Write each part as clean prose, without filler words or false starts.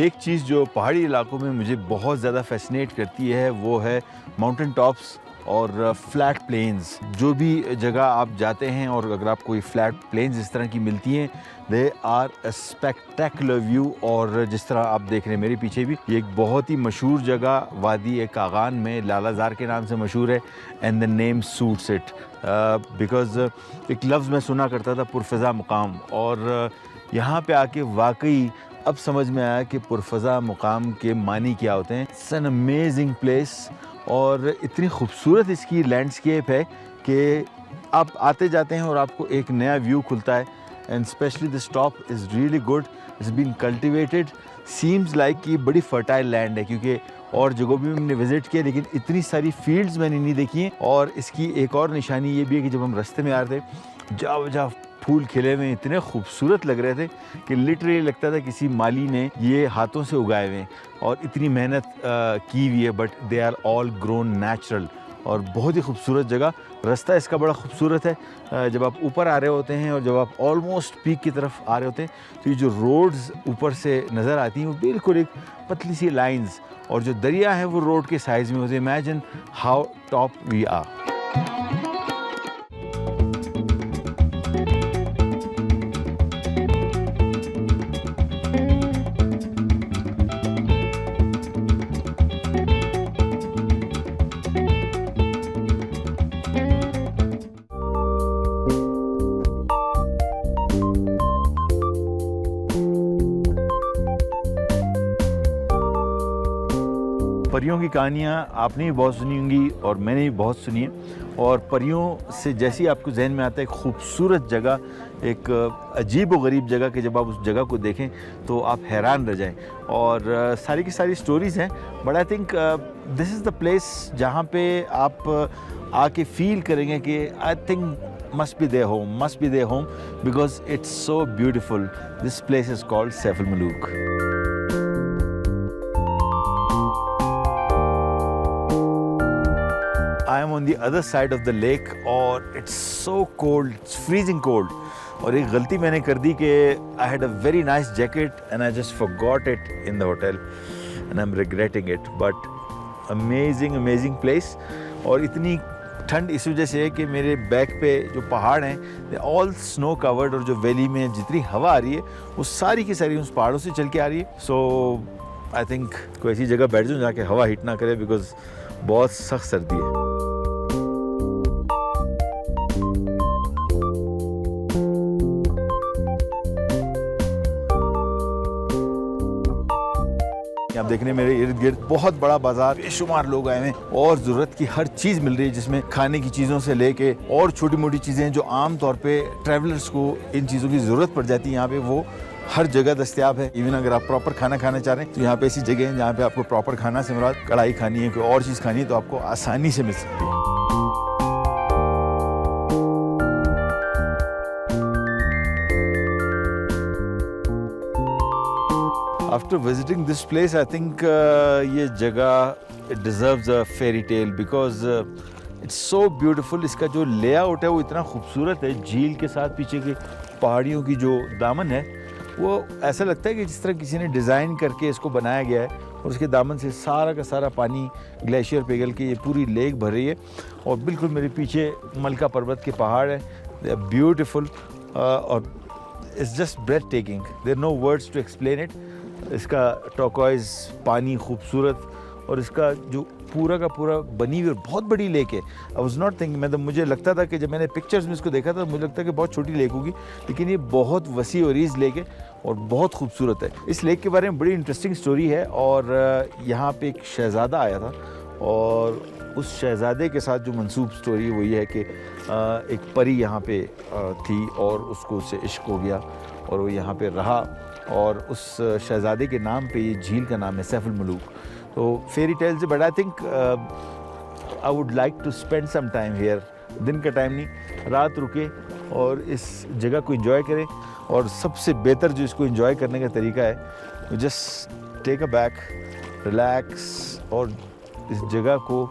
एक चीज़ जो पहाड़ी इलाकों में मुझे बहुत ज़्यादा फैसिनेट करती है वो है माउंटेन टॉप्स और फ्लैट प्लेन्स। जो भी जगह आप जाते हैं और अगर आपको ये फ्लैट प्लेन्स इस तरह की मिलती हैं, they are a spectacular view. और जिस तरह आप देख रहे हैं मेरे पीछे भी, ये एक बहुत ही मशहूर जगह वादी कागान में लालाजार के नाम से मशहूर है, and the name suits it because एक लफ्ज़ मैं सुना करता था, पुरफ़ज़ा मुकाम, और यहाँ पे आके वाकई अब समझ में आया कि पुरफ़ज़ा मुकाम के मानी क्या होते हैं। इट्स एन अमेजिंग प्लेस और इतनी खूबसूरत इसकी लैंडस्केप है कि आप आते जाते हैं और आपको एक नया व्यू खुलता है। And specially this top is really good, it's been cultivated, seems like कि बड़ी फर्टाइल लैंड है, क्योंकि और जगहों भी हमने विज़िट किया लेकिन इतनी सारी फील्ड्स मैंने नहीं देखी हैं। और इसकी एक और निशानी ये भी है कि जब हम रास्ते में आ रहे थे, जहाँ फूल खिले हुए इतने खूबसूरत लग रहे थे कि लिटरली लगता था किसी माली ने ये हाथों से उगाए हुए हैं और इतनी मेहनत की हुई है, but they are all grown natural. और बहुत ही खूबसूरत जगह। रास्ता इसका बड़ा खूबसूरत है। जब आप ऊपर आ रहे होते हैं और जब आप ऑलमोस्ट पीक की तरफ आ रहे होते हैं तो ये जो रोड्स ऊपर से नज़र आती हैं वो बिल्कुल एक पतली सी लाइंस, और जो दरिया है वो रोड के साइज़ में होते हैं। Imagine how top we are. परियों की कहानियाँ आपने भी बहुत सुनी होंगी और मैंने भी बहुत सुनी है। और परियों से जैसी आपको जहन में आता है खूबसूरत जगह, एक अजीब व गरीब जगह, कि जब आप उस जगह को देखें तो आप हैरान रह जाएं। और सारी की सारी स्टोरीज़ हैं, but I think this is the place जहाँ पे आप आके फील करेंगे कि I think must be their home because it's so beautiful. This place is called Saif Al Malook. I am on the other side of the lake और it's so cold, it's freezing cold. और एक गलती मैंने कर दी कि I had a very nice jacket and I just forgot it in the hotel and I'm regretting it. But amazing place. और इतनी ठंड इस वजह से है कि मेरे बैक पे जो पहाड़ हैं दे ऑल स्नो कवर्ड, और जो वैली में जितनी हवा आ रही है वो सारी की सारी उस पहाड़ों से चल के आ रही है। सो आई थिंक कोई ऐसी जगह बैठ जाऊँ जहाँ के हवा हिट ना करे, बिकॉज बहुत सख्त सर्दी है। आप देख रहे हैं मेरे इर्द गिर्द बहुत बड़ा बाजार, बेशुमार लोग आए हैं और ज़रूरत की हर चीज़ मिल रही है, जिसमें खाने की चीज़ों से लेके और छोटी मोटी चीज़ें जो आम तौर पे ट्रैवलर्स को इन चीज़ों की ज़रूरत पड़ जाती है, यहाँ पे वो हर जगह दस्तयाब है। इवन अगर आप प्रॉपर खाना खाना चाह रहे हैं तो यहाँ पे ऐसी जगह हैं जहाँ पे आपको प्रॉपर खाना से मुराद कढ़ाई खानी है, कोई और चीज़ खानी है तो आपको आसानी से मिल सकती है। After visiting this place, I think ये जगह it deserves a fairy tale because it's so beautiful. इसका जो लेआउट है वो इतना खूबसूरत है, झील के साथ पीछे की पहाड़ियों की जो दामन है वो ऐसा लगता है कि जिस तरह किसी ने डिज़ाइन करके इसको बनाया गया है, और उसके दामन से सारा का सारा पानी ग्लेशियर पिघल के ये पूरी लेक भर रही है। और बिल्कुल मेरे पीछे मलका पर्वत के पहाड़ हैं, दे आर ब्यूटीफुल और it's just breathtaking, there are no words to explain it. इसका टर्कोइज पानी खूबसूरत, और इसका जो पूरा का पूरा बनी हुई और बहुत बड़ी लेक है। आई वाज नॉट थिंकिंग, मतलब मुझे लगता था कि जब मैंने पिक्चर्स में इसको देखा था मुझे लगता है कि बहुत छोटी लेक होगी, लेकिन ये बहुत वसी और ईज़ लेक है और बहुत खूबसूरत है। इस लेक के बारे में बड़ी इंटरेस्टिंग स्टोरी है। और यहाँ पे एक शहज़ादा आया था और उस शहज़ादे के साथ जो मंसूब स्टोरी वो ये है कि एक परी यहाँ पे थी और उसको उससे इश्क हो गया और वो यहाँ पे रहा, और उस शहज़ादे के नाम पे ये झील का नाम है सैफ अल मलूक। तो fairy tales, but I think I would like to spend some time here. दिन का टाइम नहीं, रात रुके और इस जगह को एंजॉय करें। और सबसे बेहतर जो इसको एंजॉय करने का तरीका है, just take a back, relax और इस जगह को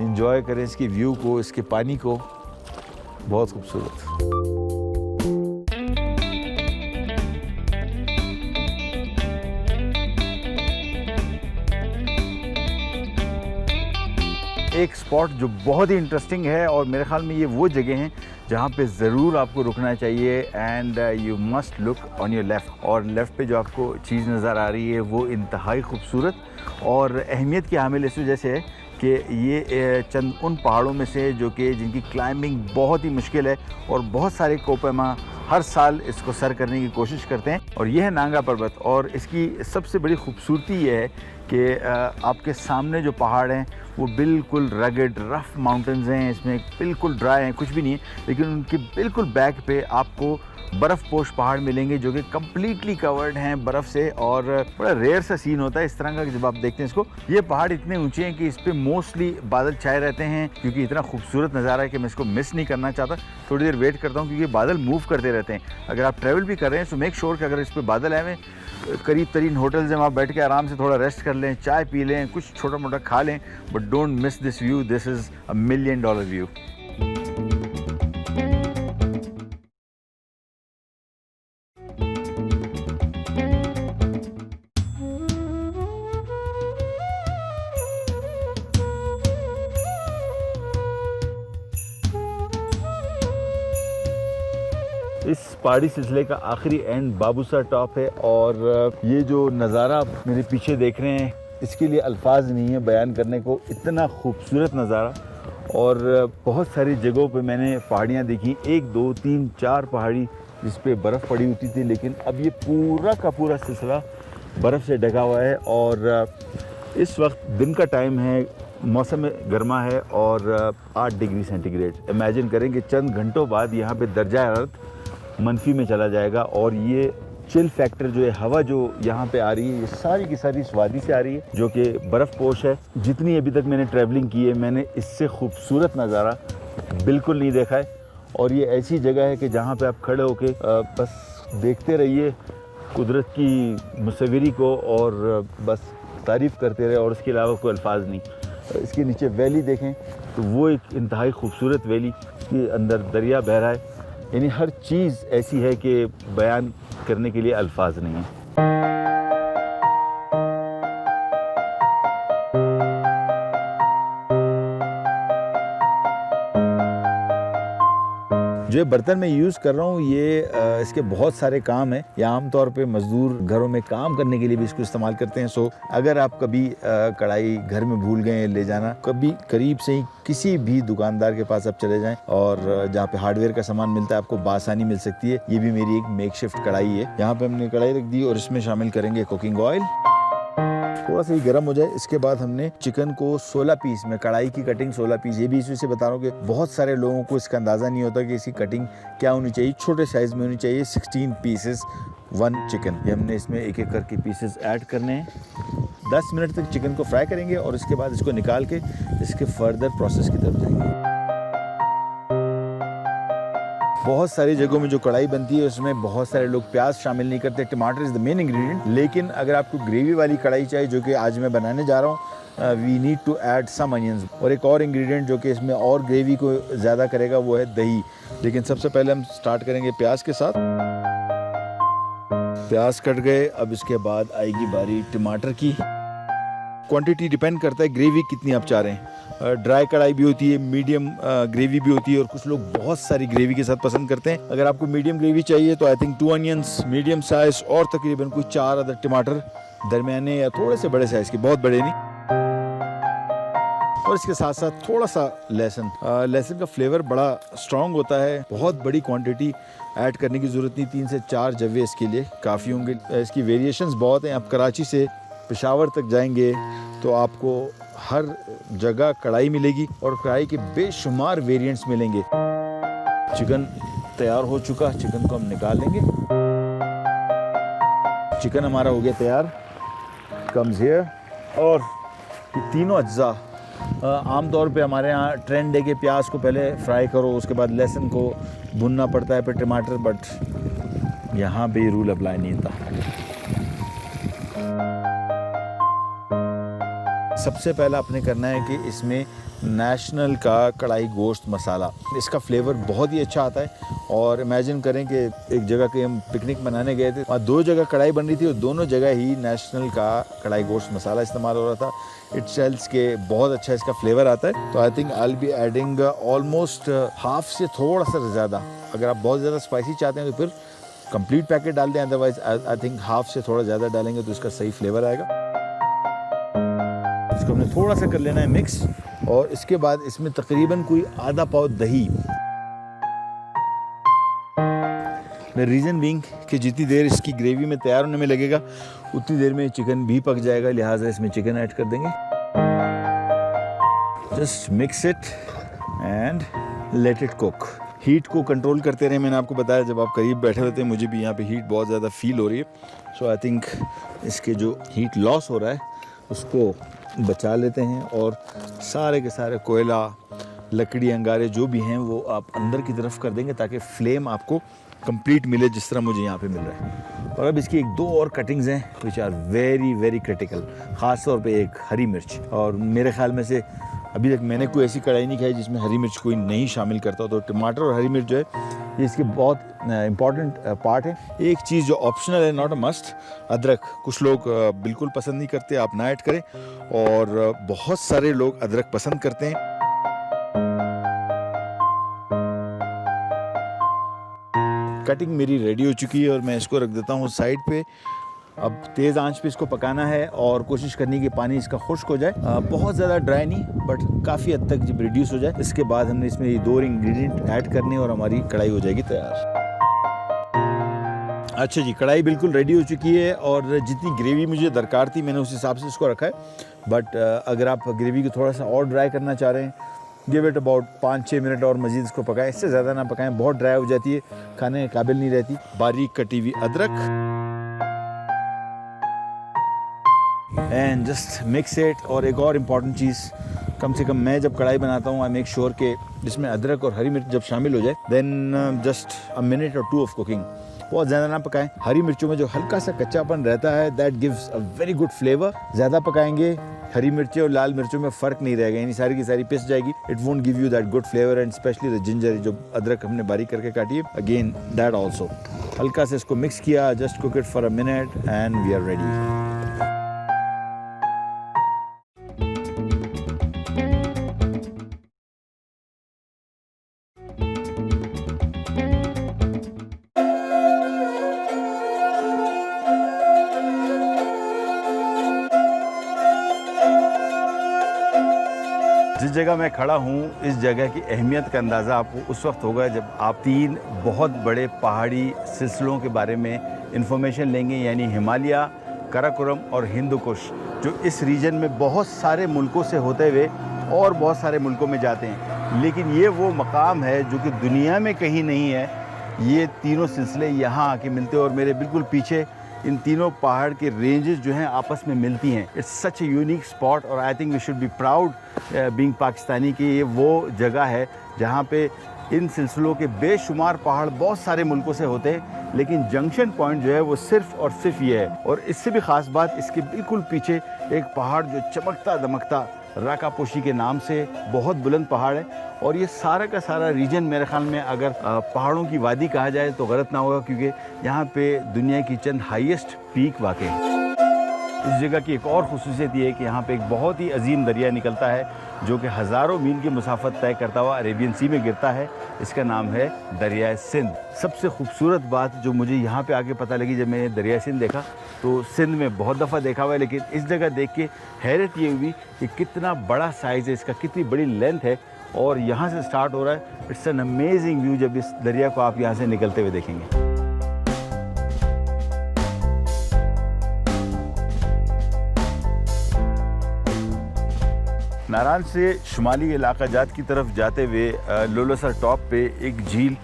एंजॉय करें, इसके व्यू को, इसके पानी को। बहुत खूबसूरत। एक स्पॉट जो बहुत ही इंटरेस्टिंग है और मेरे ख्याल में ये वो जगह हैं जहाँ पे ज़रूर आपको रुकना चाहिए। And you must look on your left, और लेफ़्ट पे जो आपको चीज़ नज़र आ रही है वो इंतहाई खूबसूरत और अहमियत की हामिल इस वजह से है कि ये चंद उन पहाड़ों में से जो कि जिनकी क्लाइंबिंग बहुत ही मुश्किल है और बहुत सारे कोपमा हर साल इसको सर करने की कोशिश करते हैं। और ये है नांगा पर्वत, और इसकी सबसे बड़ी खूबसूरती ये है कि आपके सामने जो पहाड़ हैं वो बिल्कुल रगड रफ़ माउंटेन्स हैं, इसमें बिल्कुल ड्राई हैं, कुछ भी नहीं है, लेकिन उनके बिल्कुल बैक पे आपको बर्फ़ पोश पहाड़ मिलेंगे जो कि कम्प्लीटली कवर्ड हैं बर्फ़ से। और बड़ा रेयर सा सीन होता है इस तरह का जब आप देखते हैं इसको। ये पहाड़ इतने ऊंचे हैं कि इस पर मोस्टली बादल छाए रहते हैं, क्योंकि इतना खूबसूरत नज़ारा है कि मैं इसको मिस नहीं करना चाहता। थोड़ी देर वेट करता हूँ क्योंकि बादल मूव करते रहते हैं। अगर आप ट्रैवल भी कर रहे हैं तो मेक श्योर कि अगर इस पर बादल आए हुए करीब तरीन होटल्स में आप बैठ के आराम से थोड़ा रेस्ट कर लें, चाय पी लें, कुछ छोटा मोटा खा लें, but don't miss this view. This is $1 million view. इस पहाड़ी सिलसिले का आखिरी एंड बाबूसर टॉप है, और ये जो नज़ारा आप मेरे पीछे देख रहे हैं इसके लिए अल्फाज नहीं है बयान करने को, इतना खूबसूरत नज़ारा। और बहुत सारी जगहों पे मैंने पहाड़ियाँ देखी, 1 2 3 4 पहाड़ी जिस पे बर्फ़ पड़ी होती थी, लेकिन अब ये पूरा का पूरा सिलसिला बर्फ़ से ढका हुआ है। और इस वक्त दिन का टाइम है, मौसम गर्मा है और 8 डिग्री सेंटीग्रेड। इमेजिन करें कि चंद घंटों बाद यहाँ पे दर्जा हरारत मनफी में चला जाएगा, और ये चिल फैक्टर जो है, हवा जो यहाँ पे आ रही है, ये सारी की सारी इस वादी से आ रही है जो कि बर्फ़ पोश है। जितनी अभी तक मैंने ट्रैवलिंग की है, मैंने इससे खूबसूरत नज़ारा बिल्कुल नहीं देखा है। और ये ऐसी जगह है कि जहाँ पे आप खड़े होके बस देखते रहिए कुदरत की मुसव्विरी को, और बस तारीफ़ करते रहे, और उसके अलावा कोई अल्फाज नहीं। इसके नीचे वैली देखें तो वो एक इंतहाई खूबसूरत वैली के अंदर दरिया बह रहा है, यानी हर चीज़ ऐसी है कि बयान करने के लिए अल्फाज नहीं है। जो ये बर्तन मैं यूज़ कर रहा हूँ ये इसके बहुत सारे काम हैं। ये आमतौर पे मज़दूर घरों में काम करने के लिए भी इसको इस्तेमाल करते हैं। सो अगर आप कभी कढ़ाई घर में भूल गए ले जाना, कभी करीब से ही किसी भी दुकानदार के पास आप चले जाएं और जहाँ पे हार्डवेयर का सामान मिलता है आपको बासानी मिल सकती है। ये भी मेरी एक मेकशिफ्ट कढ़ाई है। यहाँ पे हमने कढ़ाई रख दी और इसमें शामिल करेंगे कुकिंग ऑयल। थोड़ा सा ही गर्म हो जाए, इसके बाद हमने चिकन को 16 पीस में, कढ़ाई की कटिंग 16 पीस। ये भी इसी से बता रहा हूँ कि बहुत सारे लोगों को इसका अंदाज़ा नहीं होता कि इसकी कटिंग क्या होनी चाहिए। छोटे साइज़ में होनी चाहिए। 16 पीसेस 1 चिकन। ये हमने इसमें एक एक करके पीसेस ऐड करने हैं। 10 मिनट तक चिकन को फ्राई करेंगे और इसके बाद इसको निकाल के इसके फर्दर प्रोसेस की तरफ जाएंगे। बहुत सारी जगहों में जो कढ़ाई बनती है उसमें बहुत सारे लोग प्याज शामिल नहीं करते। टमाटर इज़ द मेन इंग्रेडिएंट। लेकिन अगर आपको ग्रेवी वाली कढ़ाई चाहिए, जो कि आज मैं बनाने जा रहा हूँ, we need to add some onions. और एक और इंग्रेडिएंट जो कि इसमें और ग्रेवी को ज़्यादा करेगा वो है दही। लेकिन सबसे पहले हम स्टार्ट करेंगे प्याज के साथ। प्याज कट गए, अब इसके बाद आएगी बारी टमाटर की। क्वांटिटी डिपेंड करता है ग्रेवी कितनी आप चाह रहे हैं। ड्राई कढ़ाई भी होती है, मीडियम ग्रेवी भी होती है, और कुछ लोग बहुत सारी ग्रेवी के साथ पसंद करते हैं। अगर आपको मीडियम ग्रेवी चाहिए तो I think 2 onions medium size और तकरीबन कोई 4 अदर टमाटर दरमियाने या थोड़े से बड़े साइज के, बहुत बड़े नहीं। और इसके साथ साथ थोड़ा सा लहसुन। लहसुन का फ्लेवर बड़ा स्ट्रॉन्ग होता है। बहुत बड़ी क्वांटिटी ऐड करने की ज़रूरत नहीं, 3 से 4 जवे इसके लिए काफ़ी होंगे। इसकी वेरिएशंस बहुत हैं। आप कराची से पेशावर तक जाएंगे तो आपको हर जगह कढ़ाई मिलेगी और कढ़ाई के बेशुमार वेरिएंट्स मिलेंगे। चिकन तैयार हो चुका, चिकन को हम निकाल लेंगे। चिकन हमारा हो गया तैयार, कम्स हियर। और ये तीनों अज्जा आमतौर पे हमारे यहाँ ट्रेंड है कि प्याज को पहले फ्राई करो, उसके बाद लहसुन को भुनना पड़ता है, फिर टमाटर, बट यहाँ पे ये रूल अप्लाई नहीं था। सबसे पहला आपने करना है कि इसमें नेशनल का कढ़ाई गोश्त मसाला। इसका फ्लेवर बहुत ही अच्छा आता है। और इमेजिन करें कि एक जगह के हम पिकनिक मनाने गए थे, वहाँ 2 जगह कढ़ाई बन रही थी और दोनों जगह ही नेशनल का कढ़ाई गोश्त मसाला इस्तेमाल हो रहा था। इट सेल्स के बहुत अच्छा इसका फ्लेवर आता है। तो आई think I will be adding almost half से थोड़ा सा ज़्यादा। अगर आप बहुत ज़्यादा स्पाइसी चाहते हैं तो फिर कंप्लीट पैकेट डाल दें, अदरवाइज आई थिंक हाफ से थोड़ा ज़्यादा डालेंगे तो इसका सही फ्लेवर आएगा। इसको हमने थोड़ा सा कर लेना है मिक्स, और इसके बाद इसमें तकरीबन कोई आधा पाव दही। द रीज़न बीइंग कि जितनी देर इसकी ग्रेवी में तैयार होने में लगेगा उतनी देर में चिकन भी पक जाएगा, लिहाजा इसमें चिकन ऐड कर देंगे। Just mix it and let it cook. Heat को कंट्रोल करते रहे। मैंने आपको बताया जब आप करीब बैठे होते हैं, मुझे भी यहाँ पे हीट बहुत ज़्यादा फील हो रही है। सो आई थिंक इसके जो हीट लॉस हो रहा है उसको बचा लेते हैं, और सारे के सारे कोयला, लकड़ी, अंगारे जो भी हैं वो आप अंदर की तरफ कर देंगे ताकि फ्लेम आपको कंप्लीट मिले जिस तरह मुझे यहाँ पे मिल रहा है। और अब इसकी 1-2 और कटिंग्स हैं which are very very critical, ख़ास तौर पे एक हरी मिर्च। और मेरे ख्याल में से अभी तक मैंने कोई ऐसी कढ़ाई नहीं खाई जिसमें हरी मिर्च कोई नहीं शामिल करता। तो टमाटर और हरी मिर्च जो है ये इसकी बहुत इंपॉर्टेंट पार्ट है। एक चीज़ जो ऑप्शनल है, नॉट अ मस्ट, अदरक। कुछ लोग बिल्कुल पसंद नहीं करते, आप ना ऐड करें, और बहुत सारे लोग अदरक पसंद करते हैं। कटिंग मेरी रेडी हो चुकी है और मैं इसको रख देता हूँ साइड पे। अब तेज़ आंच पे इसको पकाना है और कोशिश करनी कि पानी इसका खुश्क हो जाए। बहुत ज़्यादा ड्राई नहीं, बट काफ़ी हद तक जब रिड्यूस हो जाए, इसके बाद हमने इसमें ये 2 इंग्रेडिएंट ऐड करने और हमारी कढ़ाई हो जाएगी तैयार। अच्छा जी, कढ़ाई बिल्कुल रेडी हो चुकी है और जितनी ग्रेवी मुझे दरकार थी मैंने उस हिसाब से इसको रखा है। बट अगर आप ग्रेवी को थोड़ा सा और ड्राई करना चाह रहे हैं, गिव इट अबाउट 5-6 मिनट और मज़ीद इसको पकाएं। इससे ज़्यादा ना पकाएं, बहुत ड्राई हो जाती है, खाने के काबिल नहीं रहती। बारीक कटी हुई अदरक एंड जस्ट मिक्स इट। और एक और इम्पॉर्टेंट चीज़, कम से कम मैं जब कढ़ाई बनाता हूँ आई मेक श्योर कि जिसमें अदरक और हरी मिर्च जब शामिल हो जाए, देन जस्ट अ मिनट और 2 ऑफ कुकिंग। बहुत ज़्यादा ना पकाएं। हरी मिर्चों में जो हल्का सा कच्चापन रहता है that gives a very good flavour. ज़्यादा पकाएंगे, हरी मिर्चें और लाल मिर्चों में फ़र्क नहीं रहेगा, यानी सारी की सारी पिस जाएगी। It won't give you that good flavour, and specially the ginger, जो अदरक हमने बारीक करके काटी है, अगेन दैट ऑल्सो। हल्का से इसको मिक्स किया, just cook it for a minute and we are ready. जिस जगह मैं खड़ा हूँ, इस जगह की अहमियत का अंदाज़ा आपको उस वक्त होगा जब आप 3 बहुत बड़े पहाड़ी सिलसिलों के बारे में इंफॉर्मेशन लेंगे, यानी हिमालय, काराकोरम और हिंदू कुश, जो इस रीजन में बहुत सारे मुल्कों से होते हुए और बहुत सारे मुल्कों में जाते हैं। लेकिन ये वो मकाम है जो कि दुनिया में कहीं नहीं है। ये तीनों सिलसिले यहाँ आके मिलते हैं और मेरे बिल्कुल पीछे इन तीनों पहाड़ के रेंजेस जो हैं आपस में मिलती हैं। It's such a unique spot और I think we should be proud being Pakistani कि ये वो जगह है जहाँ पे इन सिलसिलों के बेशुमार पहाड़ बहुत सारे मुल्कों से होते हैं, लेकिन जंक्शन पॉइंट जो है वो सिर्फ और सिर्फ ये है। और इससे भी ख़ास बात, इसके बिल्कुल पीछे एक पहाड़ जो चमकता दमकता राकापोशी के नाम से बहुत बुलंद पहाड़ है। और ये सारा का सारा रीजन मेरे ख्याल में अगर पहाड़ों की वादी कहा जाए तो गलत ना होगा, क्योंकि यहाँ पे दुनिया की चंद हाईएस्ट पीक वाक़ई है। इस जगह की एक और ख़ुसूसियत ये है कि यहाँ पे एक बहुत ही अजीम दरिया निकलता है जो कि हज़ारों मील की मुसाफत तय करता हुआ अरेबियन सी में गिरता है। इसका नाम है दरिया सिंध। सबसे खूबसूरत बात जो मुझे यहाँ पे आके पता लगी जब मैंने दरिया सिंध देखा, तो सिंध में बहुत दफ़ा देखा हुआ है, लेकिन इस जगह देख के हैरत ये हुई कि कितना बड़ा साइज़ है इसका, कितनी बड़ी लेंथ है और यहाँ से स्टार्ट हो रहा है। इट्स एन अमेजिंग व्यू जब इस दरिया को आप यहाँ से निकलते हुए देखेंगे। नारायण से शुमाली इलाका जात की तरफ जाते हुए लोलसर टॉप पे एक झील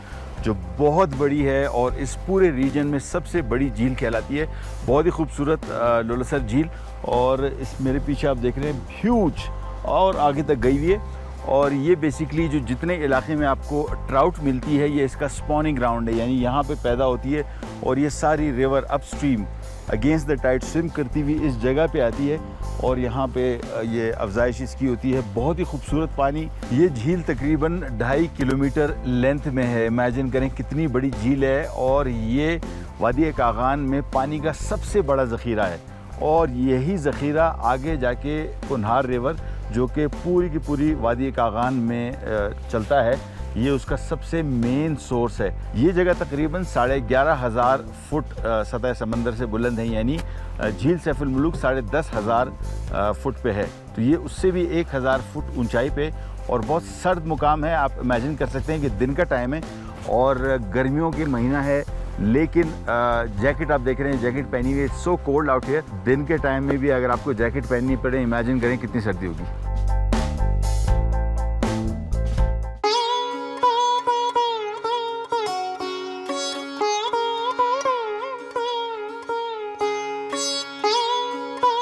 जो बहुत बड़ी है और इस पूरे रीजन में सबसे बड़ी झील कहलाती है। बहुत ही खूबसूरत लोलसर झील, और इस मेरे पीछे आप देख रहे हैं ह्यूज और आगे तक गई हुई है। और ये बेसिकली जो जितने इलाके में आपको ट्राउट मिलती है ये इसका स्पॉनिंग ग्राउंड है, यानी यहाँ पे पैदा होती है। और ये सारी river upstream against the tide swim करती हुई इस जगह पे आती है और यहाँ पे ये अफजाइश इसकी होती है। बहुत ही खूबसूरत पानी। ये झील तकरीबन 2.5 किलोमीटर लेंथ में है। इमेजिन करें कितनी बड़ी झील है और ये वादी कागान में पानी का सबसे बड़ा ज़ख़ीरा है और यही ज़ख़ीरा आगे जाके कुन्हार रिवर जो कि पूरी की पूरी वादी कागान में चलता है, ये उसका सबसे मेन सोर्स है। ये जगह तकरीबन 11,500 फुट सतह समंदर से बुलंद है, यानी झील सैफुल मुलूक 10,500 फुट पे है, तो ये उससे भी 1,000 फुट ऊंचाई पे और बहुत सर्द मुकाम है। आप इमेजिन कर सकते हैं कि दिन का टाइम है और गर्मियों के महीना है, लेकिन जैकेट आप देख रहे हैं, जैकेट पहनी हुई है। It's so cold out here. दिन के टाइम में भी अगर आपको जैकेट पहननी पड़े, इमेजिन करें कितनी सर्दी होगी।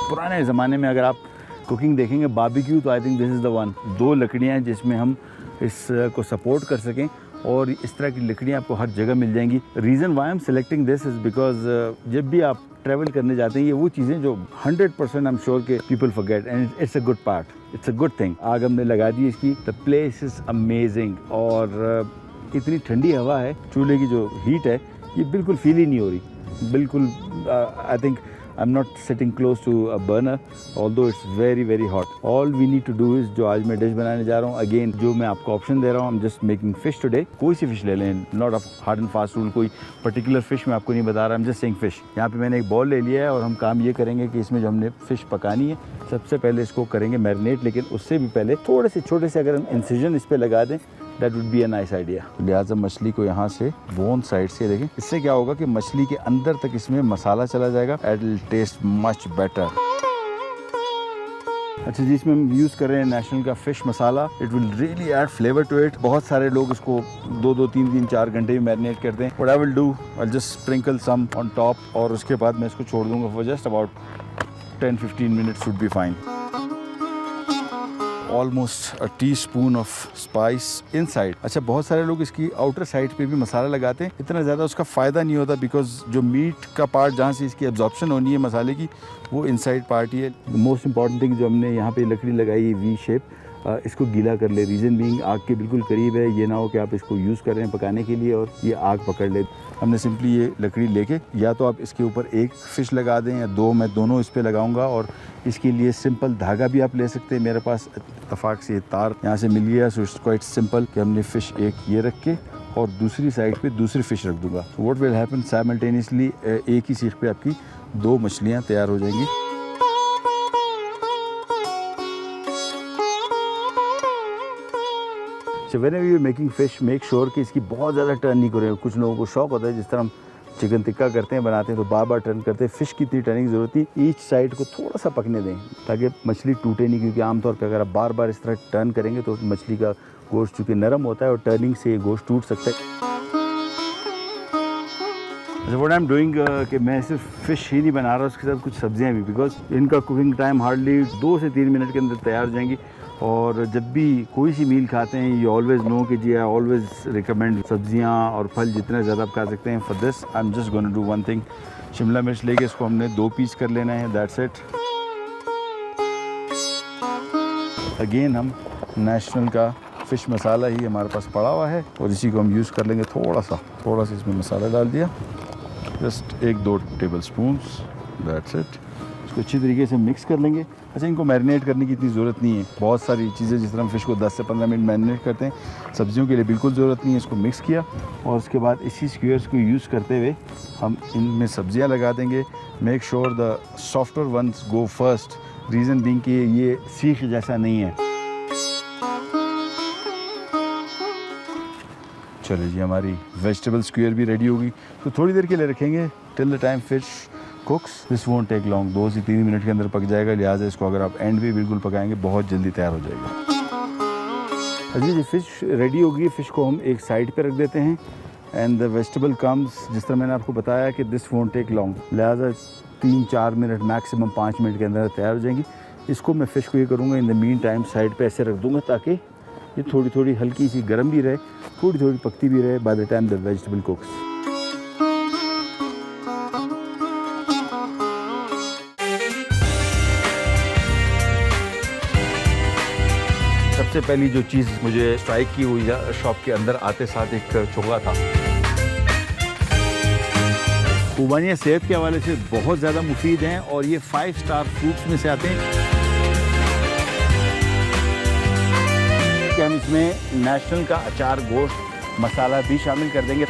पुराने ज़माने में अगर आप कुकिंग देखेंगे, बारबेक्यू, तो I think this is the one. 2 लकड़ियाँ जिसमें हम इसको सपोर्ट कर सकें और इस तरह की लकड़ियाँ आपको हर जगह मिल जाएंगी। Reason why am selecting this is because जब भी आप ट्रैवल करने जाते हैं, ये वो चीज़ें जो 100% आई एम श्योर के people forget and it's a good part, it's a good thing. आग हमने लगा दी इसकी। द प्लेस इज़ अमेजिंग और इतनी ठंडी हवा है, चूल्हे की जो हीट है ये बिल्कुल फील ही नहीं हो रही। बिल्कुल I think I'm not sitting close to a burner, although it's very very hot. All we need to do is जो आज मैं डिश बनाने जा रहा हूँ, again जो मैं आपको ऑप्शन दे रहा हूँ, I'm just making fish today. कोई सी फिश ले लें, not a hard and fast rule, कोई particular fish मैं आपको नहीं बता रहा, I'm just saying fish. यहाँ पे मैंने एक बॉल ले लिया है और हम काम ये करेंगे कि इसमें जो हमने फिश पकानी है, सबसे पहले इसको करेंगे मैरिनेट, लेकिन उससे भी पहले थोड़े से छोटे से अगर हम इंसिजन इस पर लगा दें, that would be a nice idea. लिहाजा मछली को यहाँ से बोन साइड से देखें, इससे क्या होगा कि मछली के अंदर तक इसमें मसाला चला जाएगा, it will taste much better. अच्छा जी, इसमें हम यूज़ कर रहे हैं नेशनल का फ़िश मसाला। It will really add flavour to it. बहुत सारे लोग इसको 2-2, 3-3, 4 घंटे भी मैरिनेट करते हैं। What I will do, I just sprinkle some on top और उसके बाद मैं इसको छोड़ दूँगा for just about 10-15 minutes would be fine. Almost a teaspoon of spice inside. अच्छा, बहुत सारे लोग इसकी आउटर साइड पे भी मसाला लगाते हैं, इतना ज़्यादा उसका फ़ायदा नहीं होता बिकॉज जो मीट का पार्ट जहाँ से इसकी एब्जॉर्प्शन होनी है मसाले की, वो इनसाइड पार्ट ही है। मोस्ट इंपॉर्टेंट थिंग जो हमने यहाँ पे लकड़ी लगाई है वी शेप, इसको गीला कर ले। रीज़न बीइंग आग के बिल्कुल करीब है, ये ना हो कि आप इसको यूज़ कर रहे हैं पकाने के लिए और ये आग पकड़ ले। हमने सिंपली ये लकड़ी लेके, या तो आप इसके ऊपर एक फ़िश लगा दें या 2, मैं दोनों इस पर लगाऊंगा और इसके लिए सिंपल धागा भी आप ले सकते हैं। मेरे पास इत्तफाक से तार यहाँ से मिल गया, सो इट्स क्वाइट सिंपल कि हमने फ़िश एक ये रख के और दूसरी साइड पे दूसरी फ़िश रख दूँगा। व्हाट विल हैपन, साइमल्टेनियसली एक ही सीख पे आपकी 2 मछलियाँ तैयार हो जाएंगी। Whenever you are making fish, make sure कि इसकी बहुत ज़्यादा टर्न नहीं करें। कुछ लोगों को शौक होता है, जिस तरह हम चिकन टिक्का करते हैं, बनाते हैं तो बार बार टर्न करते हैं। फ़िश की इतनी टर्निंग ज़रूरत नहीं, ईच साइड को थोड़ा सा पकने दें ताकि मछली टूटे नहीं, क्योंकि आमतौर पर अगर आप बार बार इस तरह टर्न करेंगे तो मछली का गोश्त चूँकि नरम होता है और टर्निंग से ये गोश्त टूट सकता है। व्हाट आई एम डूइंग कि मैं सिर्फ फ़िश ही नहीं बना रहा, उसके साथ कुछ सब्जियां भी, बिकॉज इनका कुकिंग टाइम हार्डली 2 से 3 मिनट के अंदर तैयार हो जाएंगी। और जब भी कोई सी मील खाते हैं, यू ऑलवेज़ नो कि जी आई ऑलवेज़ रिकमेंड सब्जियां और फल जितने ज़्यादा आप खा सकते हैं। For this I am just going to do one thing, शिमला मिर्च लेके इसको हमने 2 पीस कर लेना है, दैट्स इट। अगेन हम नेशनल का फ़िश मसाला ही हमारे पास पड़ा हुआ है और इसी को हम यूज़ कर लेंगे। थोड़ा सा इसमें मसाला डाल दिया, just 1-2 table spoons, that's it. इसको अच्छी तरीके से मिक्स कर लेंगे। अच्छा, इनको मैरिनेट करने की इतनी ज़रूरत नहीं है। बहुत सारी चीज़ें जिस तरह हम फ़िश को 10 से 15 मिनट मैरिनेट करते हैं, सब्जियों के लिए बिल्कुल ज़रूरत नहीं है। इसको मिक्स किया और उसके बाद इसी स्क्वेयर्स को यूज़ करते हुए हम इनमें सब्जियां लगा देंगे। Make sure the softer ones go first, reason being कि ये सीख जैसा नहीं है। चलिए जी, हमारी वेजिटेबल स्क्वेयर भी रेडी होगी, तो थोड़ी देर के लिए रखेंगे till the time fish cooks. This won't take long, 2 से 3 मिनट के अंदर पक जाएगा। लिहाजा इसको अगर आप एंड भी बिल्कुल पकाएंगे बहुत जल्दी तैयार हो जाएगा। जी, फ़िश रेडी होगी। फ़िश को हम एक साइड पे रख देते हैं एंड द वेजिटेबल कम्स, जिस तरह मैंने आपको बताया कि दिस वोंट टेक लॉन्ग, लिहाजा 3-4 मिनट मैक्सिमम 5 मिनट के अंदर तैयार हो जाएंगी। इसको मैं फ़िश को ये करूँगा, in the mean time side पे ऐसे रख दूँगा ताकि ये थोड़ी थोड़ी हल्की सी गर्म भी रहे, थोड़ी थोड़ी पकती भी रहे by the time the vegetable कुक्स। सबसे पहली जो चीज़ मुझे स्ट्राइक की हुई शॉप के अंदर आते साथ एक चोगा था। खुबानियाँ सेहत के हवाले से बहुत ज़्यादा मुफीद हैं और ये 5 स्टार फ्रूट्स में से आते हैं कि हम इसमें नेशनल का अचार, गोश्त, मसाला भी शामिल कर देंगे।